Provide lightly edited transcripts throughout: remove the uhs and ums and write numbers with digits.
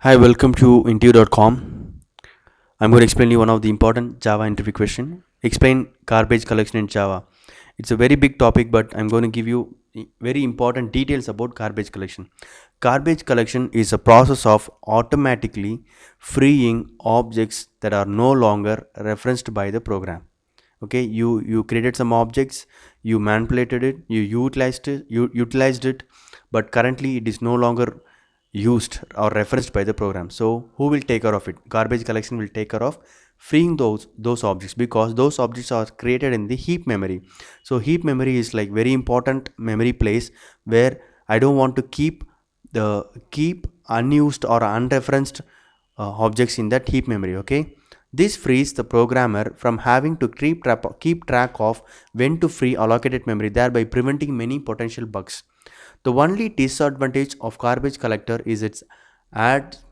Hi, welcome to interview.com. I'm going to explain you one of the important Java interview question. Explain garbage collection in Java. It's a very big topic, but I'm going to give you very important details about garbage collection. Garbage collection is a process of automatically freeing objects that are no longer referenced by the program. Okay, you created some objects, you manipulated it, you utilized it, but currently it is no longer used or referenced by the program. So who will take care of it? Garbage collection will take care of freeing those objects, because those objects are created in the heap memory. So heap memory is like very important memory place where I don't want to keep unused or unreferenced objects in that heap memory. Okay, this frees the programmer from having to keep track of when to free allocated memory, thereby preventing many potential bugs. The only disadvantage of garbage collector is its adds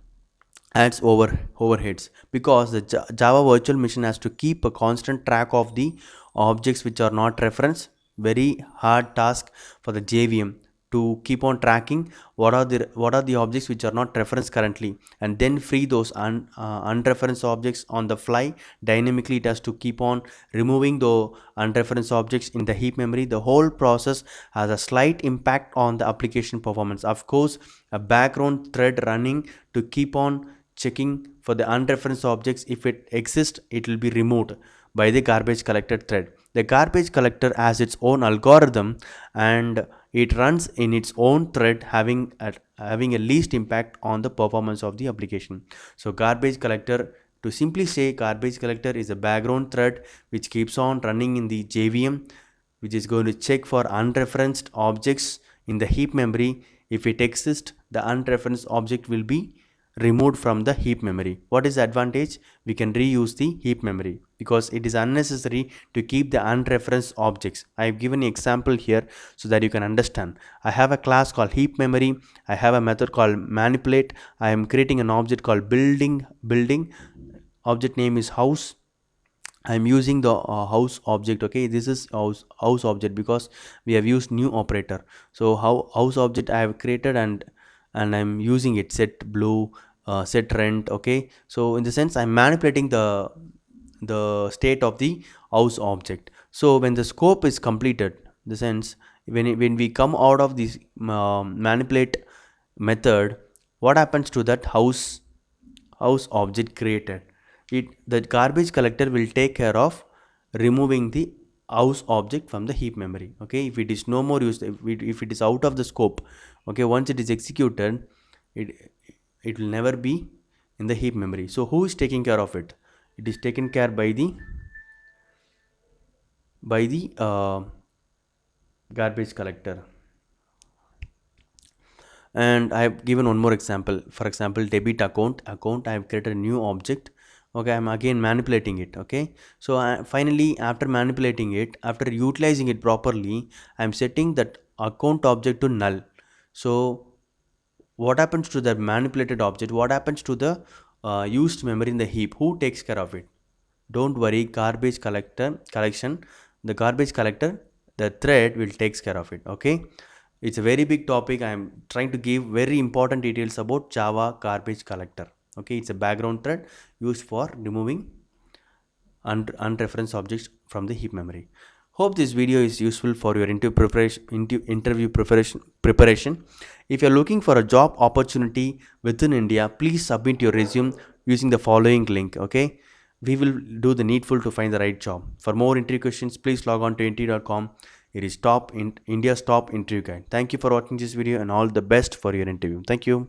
overheads, because the Java virtual machine has to keep a constant track of the objects which are not referenced. Very hard task for the JVM to keep on tracking what are the objects which are not referenced currently, and then free those unreferenced objects on the fly. Dynamically it has to keep on removing the unreferenced objects in the heap memory. The whole process has a slight impact on the application performance. Of course, a background thread running to keep on checking for the unreferenced objects. If it exists, it will be removed by the garbage collector thread. The garbage collector has its own algorithm, and it runs in its own thread, having a least impact on the performance of the application. So garbage collector, to simply say, garbage collector is a background thread which keeps on running in the JVM, which is going to check for unreferenced objects in the heap memory. If it exists, the unreferenced object will be removed from the heap memory. What is the advantage? We can reuse the heap memory because it is unnecessary to keep the unreferenced objects. I have given an example here so that you can understand. I have a class called heap memory. I have a method called manipulate. I am creating an object called building. Object name is house. I'm using the house object. Okay, this is house object because we have used new operator. So house object I have created, and I'm using it set blue, set rent. Okay, so in the sense I'm manipulating the state of the house object. So when the scope is completed, the sense when we come out of this manipulate method, what happens to that house object created? The garbage collector will take care of removing the house object from the heap memory. Okay, if it is no more used, if it is out of the scope, okay, once it is executed, it it will never be in the heap memory. So who is taking care of it? It is taken care by the garbage collector. And I have given one more example. For example, debit account I have created a new object. Okay, I'm again manipulating it. Okay, so finally, after manipulating it, after utilizing it properly, I'm setting that account object to null. So what happens to the manipulated object? What happens to the used memory in the heap? Who takes care of it? Don't worry, garbage collection, the garbage collector, the thread will takes care of it. Okay, it's a very big topic. I'm trying to give very important details about Java garbage collector. Okay, it's a background thread used for removing unreferenced objects from the heap memory. Hope this video is useful for your interview preparation. If you're looking for a job opportunity within India, please submit your resume using the following link. Okay, we will do the needful to find the right job. For more interview questions, please log on to interview.com. It is India's top interview guide. Thank you for watching this video, and all the best for your interview. Thank you.